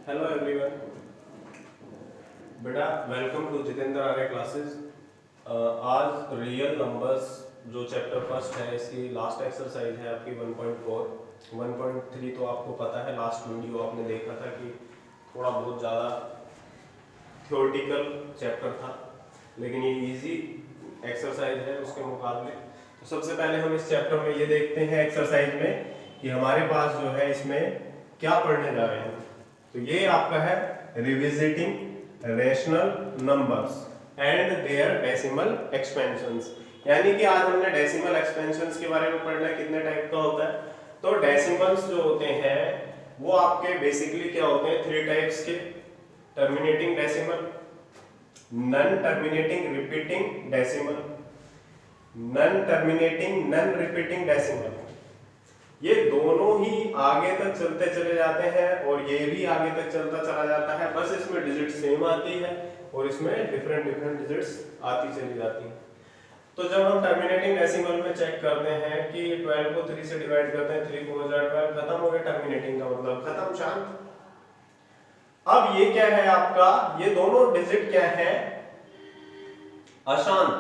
Hello everyone, बेटा welcome to Jitendra Arya classes. आज real numbers जो चैप्टर फर्स्ट है इसकी लास्ट एक्सरसाइज है आपकी 1.4। 1.3 तो आपको पता है, लास्ट वीडियो आपने देखा था कि थोड़ा बहुत ज़्यादा थ्योरेटिकल चैप्टर था, लेकिन ये इजी एक्सरसाइज है उसके मुकाबले। तो सबसे पहले हम इस चैप्टर में ये देखते हैं एक्सरसाइज में कि हमारे पास जो है इसमें क्या पढ़ने जा रहे हैं। तो ये आपका है revisiting rational numbers and their decimal expansions, यानी कि आज हमने डेसिमल एक्सपेंशंस के बारे में पढ़ना है। कितने टाइप का होता है, तो डेसिमल्स जो होते हैं वो आपके बेसिकली क्या होते हैं, 3 टाइप्स के। Terminating decimal, non terminating repeating decimal, non terminating non repeating decimal. ये दोनों ही आगे तक चलते चले जाते हैं और ये भी आगे तक चलता चला जाता है, बस इसमें डिजिट सेम आती है और इसमें डिफरेंट डिजिट्स आती चली जाती हैं। तो जब हम टर्मिनेटिंग डेसिमल में चेक करते हैं कि 12 को 3 से डिवाइड करते हैं, 3 4 12, खत्म हो गया। टर्मिनेटिंग का मतलब खत्म, शांत। अब ये क्या है आपका, ये दोनों डिजिट क्या है, अशांत,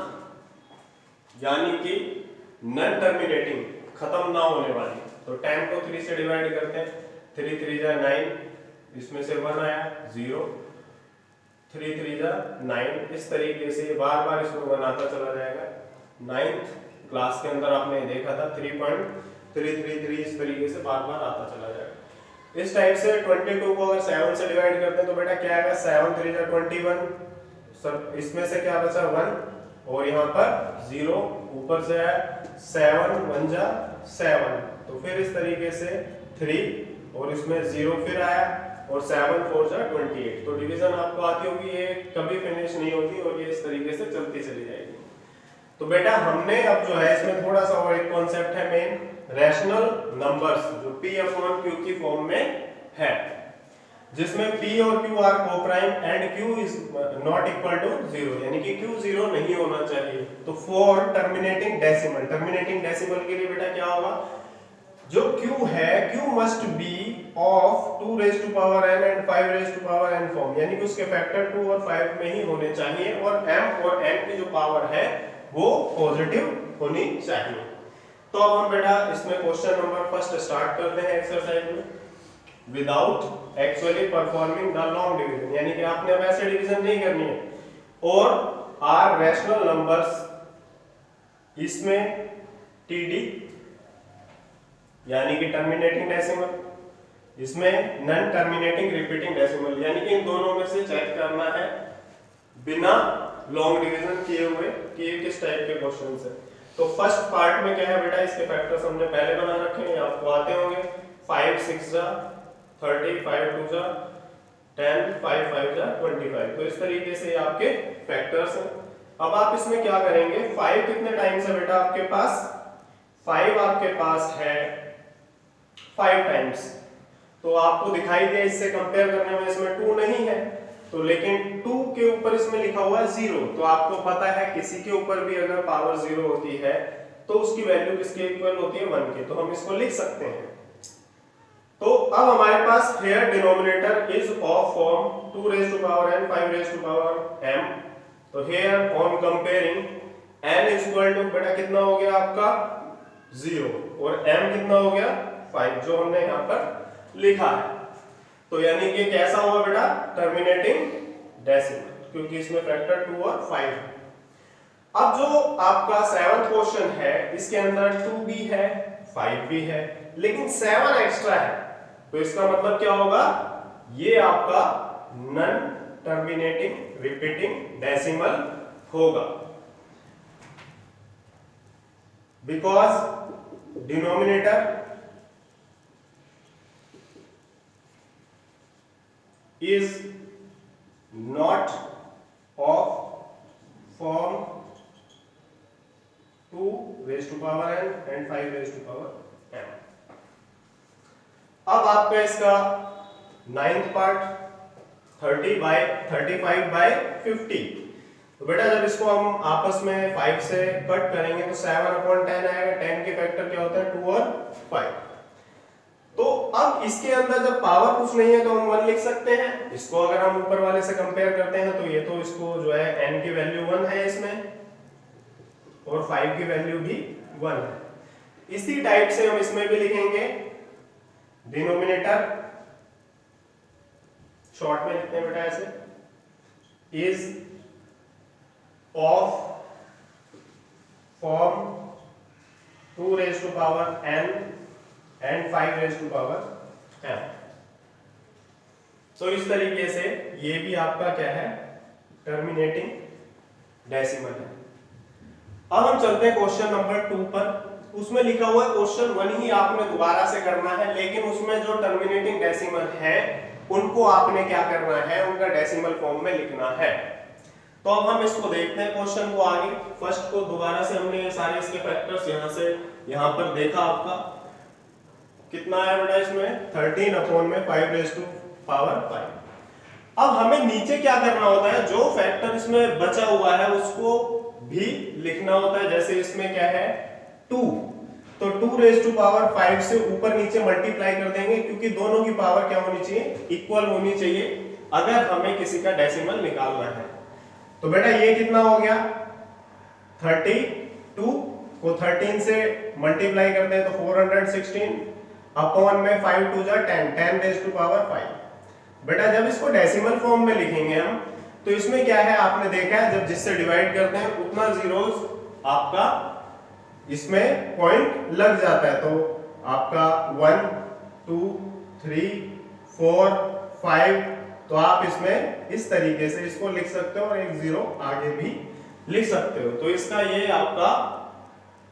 यानी कि नन टर्मिनेटिंग, खत्म ना होने वाली। तो 10 को 3 से डिवाइड करते हैं, 3 3 जा 9, इसमें से 1 आया 0, 3 3 जा 9। इस तरीके से बार बार इसमें 1 आता चला जाएगा। 9th क्लास के अंदर आपने देखा था 3.333, इस तरीके से बार बार आता चला जाएगा। इस टाइप से 22 को अगर 7 से डिवाइड करते हैं तो बेटा क्या आएगा, 7 3 जा 21, सब इसमें से क्या बचा 1 और यहाँ पर 0, ऊपर से आया 7 1 जा 7, तो फिर इस तरीके से 3 और इसमें 0 फिर आया और 7 4 जा 28। तो डिवीजन आपको आती होगी, ये कभी फिनिश नहीं होती और ये इस तरीके से चलती चली जाएगी। तो बेटा हमने अब जो है इसमें थोड़ा सा और एक कॉन्सेप्ट है मेन, रैशनल नंबर्स, जो P/Q की फॉर्म में है, जिसमें P और Q are coprime and Q is not equal to 0, यानी कि Q 0 नहीं होना चाहिए। तो for terminating decimal, terminating decimal के लिए बेटा क्या होगा, जो Q है Q must be of 2 raise to power n and 5 raise to power n form, यानी कि उसके फैक्टर 2 और 5 में ही होने चाहिए और m और n की जो पावर है वो पॉजिटिव होनी चाहिए। तो अब हम बेटा इसमें क्वेश्चन नंबर फर्स्ट स्टार्ट करते हैं एक्सरसाइज में। Without actually performing the long division, यानी कि आपने अब ऐसे डिवीजन नहीं करनी है। और आर रैशनल नंबर्स, इसमें टीडी यानी कि टर्मिनेटिंग डेसिमल, इसमें नन टर्मिनेटिंग रिपीटिंग डेसिमल, यानी कि इन दोनों में से चेक करना है बिना लॉन्ग डिवीजन किए हुए कि ये किस टाइप के क्वेश्चन है। तो फर्स्ट पार्ट में क्या है बेटा, इसके फैक्टर्स हमने पहले बना रखे हैं, आपको आते होंगे। 5 6 जा 30, 5 2 जा 10, 5 5 जा 25। तो इस तरीके से आपके फैक्टर्स हैं। अब आप इसमें क्या करेंगे, 5 कितने टाइम्स है बेटा आपके पास, 5 आपके पास है 5 टाइम्स। तो आपको दिखाई दिया, इससे कंपेयर करने में इसमें 2 नहीं है, तो लेकिन 2 के ऊपर इसमें लिखा हुआ है 0। तो आपको पता है किसी के ऊपर भी अगर पावर 0 होती है तो उसकी वैल्यू किसके इक्वल होती है, 1 के। तो हम इसको लिख सकते हैं। तो अब हमारे पास here denominator is of form 2 raise to power n 5 raise to power m। तो here on comparing n is equal to बेटा कितना हो गया आपका 0 और m कितना हो गया 5, जो हमने यहाँ पर लिखा है। तो यानी कि कैसा हुआ बेटा, टर्मिनेटिंग डेसिमल, क्योंकि इसमें फैक्टर 2 और 5 है। अब जो आपका 7th क्वेश्चन है, इसके अंदर 2 भी है 5 भी है, लेकिन 7 एक्स्ट्रा है। तो इसका मतलब क्या होगा, ये आपका नन टर्मिनेटिंग रिपीटिंग डेसिमल होगा, because denominator is not of form 2 raised to power n and 5 raised to power m। अब आपका इसका 9th पार्ट 35 by 50। तो बेटा जब इसको हम आपस में 5 से कट करेंगे तो 7/10 आएगा। 10 के फैक्टर क्या होता है 2 और 5। तो अब इसके अंदर जब पावर कुछ नहीं है तो हम 1 लिख सकते हैं। इसको अगर हम ऊपर वाले से कंपेयर करते हैं तो ये तो इसको जो है n की वैल्यू 1 है इसमें, और 5 की वैल्यू भी 1 है। इसी टाइप से हम इसमें भी लिखेंगे, डिनोमिनेटर शॉर्ट में लिखते हैं बेटा ऐसे, is of form 2 raise to power n and 5 raise to power m। तो इस तरीके से ये भी आपका क्या है, टर्मिनेटिंग डेसिमल है। अब हम चलते हैं क्वेश्चन नंबर 2 पर। उसमें लिखा हुआ है क्वेश्चन 1 ही आपने दोबारा से करना है, लेकिन उसमें जो टर्मिनेटिंग डेसिमल है उनको आपने क्या करना है, उनका डेसिमल फॉर्म में लिखना है। तो अब हम इसको देखते हैं क्वेश्चन को आगे। फर्स्ट को दोबारा से हमने सारे इसके फैक्टर्स यहां से यहां पर देखा, आपका कितना है बेटा इसमें 13 अपॉन में 5 रेज टू पावर 5। अब हमें नीचे क्या करना होता है, जो फैक्टर इसमें बचा हुआ है उसको भी लिखना होता है। जैसे इसमें क्या है 2, तो 2 रेज टू पावर 5 से ऊपर नीचे मल्टीप्लाई कर देंगे, क्योंकि दोनों की पावर क्या होनी चाहिए, इक्वल होनी चाहिए अगर हमें किसी का डेसिमल निकालना है। तो बेटा ये कितना हो गया 32 को 13 से मल्टीप्लाई करते हैं तो 416 अपॉन में 5 टू जा 10 रेज टू पावर 5। बेटा जब इसको डेसिमल फॉर्म में लिखेंगे हम तो इसमें क्या है, आपने देखा है जब जिससे डिवाइड करते हैं उतना जीरोस आपका इसमें पॉइंट लग जाता है। तो आपका 1 2 3 4 5, तो आप इसमें इस तरीके से इसको लिख सकते हो और एक जीरो आगे भी लिख सकते हो। तो इसका ये आपका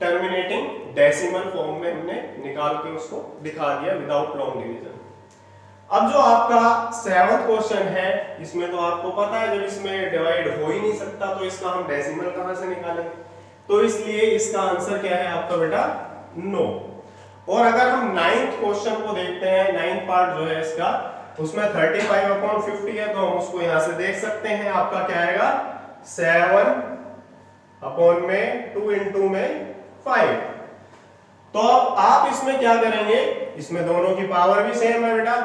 टर्मिनेटिंग डेसिमल फॉर्म में हमने निकाल के उसको दिखा दिया विदाउट लॉन्ग डिवीजन। अब जो आपका 7वां क्वेश्चन है, इसमें तो आपको पता है जब इसमें डिवाइड हो ही नहीं सकता तो इसका हम डेसिमल कहां से निकालेंगे, तो इसलिए इसका आंसर क्या है आपका बेटा 9। और अगर हम 9th क्वेश्चन को देखते हैं, 9th पार्ट जो है इसका, उसमें 35 अपॉन 50 है, तो हम उसको यहां से देख सकते हैं। आपका क्या आएगा 7 अपॉन में 2 इंटू में 5। तो अब आप इसमें क्या करेंगे, इसमें दोनों की पावर भी सेम है बेटा,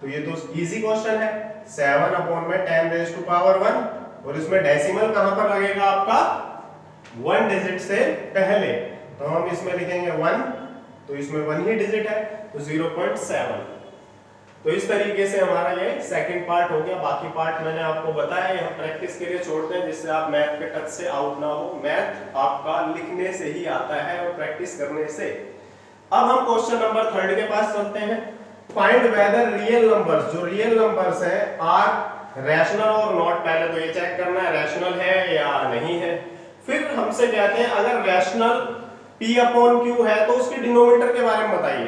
तो ये तो इजी क्वेश्चन है। 7 अपॉन में 10 रेज टू पावर 1, और इसमें डेसिमल कहां पर लगेगा आपका 1 डिजिट से पहले, तो हम इसमें लिखेंगे 1, तो इसमें 1 ही डिजिट है तो 0.7। तो इस तरीके से हमारा ये सेकंड पार्ट हो गया। बाकी पार्ट मैंने आपको बताया, हम प्रैक्टिस के लिए छोड़ते हैं जिससे आप मैथ के टच से आउट ना हो। मैथ आपका लिखने से ही आता है और प्रैक्टिस करने से। अब हम क्वेश्चन नंबर 3 के पास चलते हैं। फाइंड वेदर रियल नंबर्स, जो रियल नंबर्स हैं, आर रैशनल और नॉट। पहले तो ये चेक करना है रैशनल है या नहीं है। फिर हमसे कहते हैं अगर रैशनल p अपॉन q है तो उसके डिनोमिनेटर के बारे में बताइए।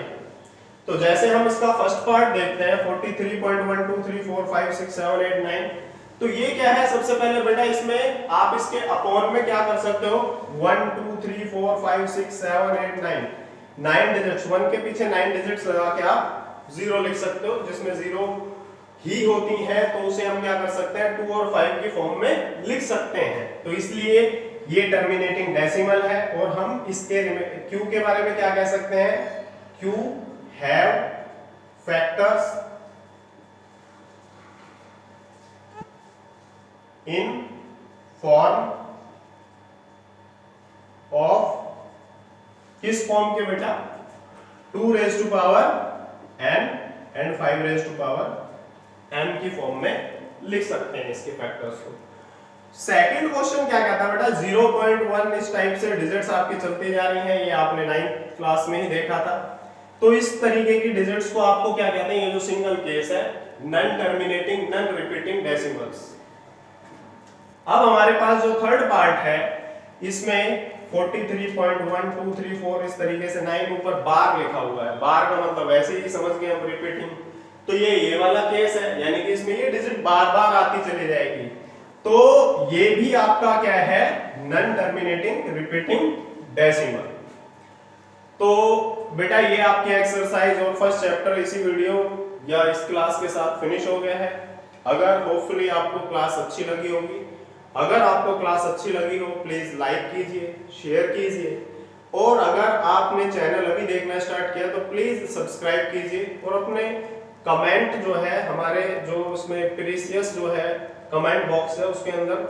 तो जैसे हम इसका फर्स्ट पार्ट देखते हैं 43.123456789, तो ये क्या है, सबसे पहले बेटा इसमें आप इसके अपॉन में क्या कर सकते हो, 1 2 3 4 5 6 7 8 9 डिजिट्स, 1 के पीछे 9 डिजिट्स लगा के आप 0 लिख सकते हो। जिसमें 0 ही होती है तो उसे हम क्या कर सकते हैं 2 और 5 की फॉर्म में लिख सकते हैं। तो इसलिए ये टर्मिनेटिंग डेसिमल है। और हम इसके q के बारे में क्या कह सकते हैं, q have factors in form of, किस फॉर्म के बेटा, 2 raise to power n and 5 raise to power m की फॉर्म में लिख सकते हैं इसके फैक्टर्स को। सेकंड क्वेश्चन क्या कहता है बेटा, 0.1 इस टाइप से डिजिट्स आपकी चलती जा रही हैं, ये आपने 9th क्लास में ही देखा था। तो इस तरीके की डिजिट्स को आपको क्या कहते हैं, ये जो सिंगल केस है, non terminating non repeating decimals. अब हमारे पास जो थर्ड पार्ट है इसमें 43.1234 इस तरीके से 9 ऊपर बार लिखा हुआ है। बार का मतलब वैसे ही समझ गए हम, रिपीटिंग। तो ये वाला केस है, यानी कि इसमें ये डिजिट बार बार आती चली जाएगी। तो ये भी आपका क्या है, नन टर्मिनेटिंग रिपीटिंग डेसिमल। तो बेटा ये आपकी एक्सरसाइज और फर्स्ट चैप्टर इसी वीडियो या इस क्लास के साथ फिनिश हो गया है। अगर होपफुली आपको क्लास अच्छी लगी होगी, अगर आपको क्लास अच्छी लगी हो प्लीज लाइक कीजिए, शेयर कीजिए और अगर आपने चैनल अभी देखना स्टार्ट किया तो प्लीज सब्सक्राइब कीजिए और अपने कमेंट जो है हमारे जो उसमें प्रीसियस जो है कमेंट बॉक्स है उसके अंदर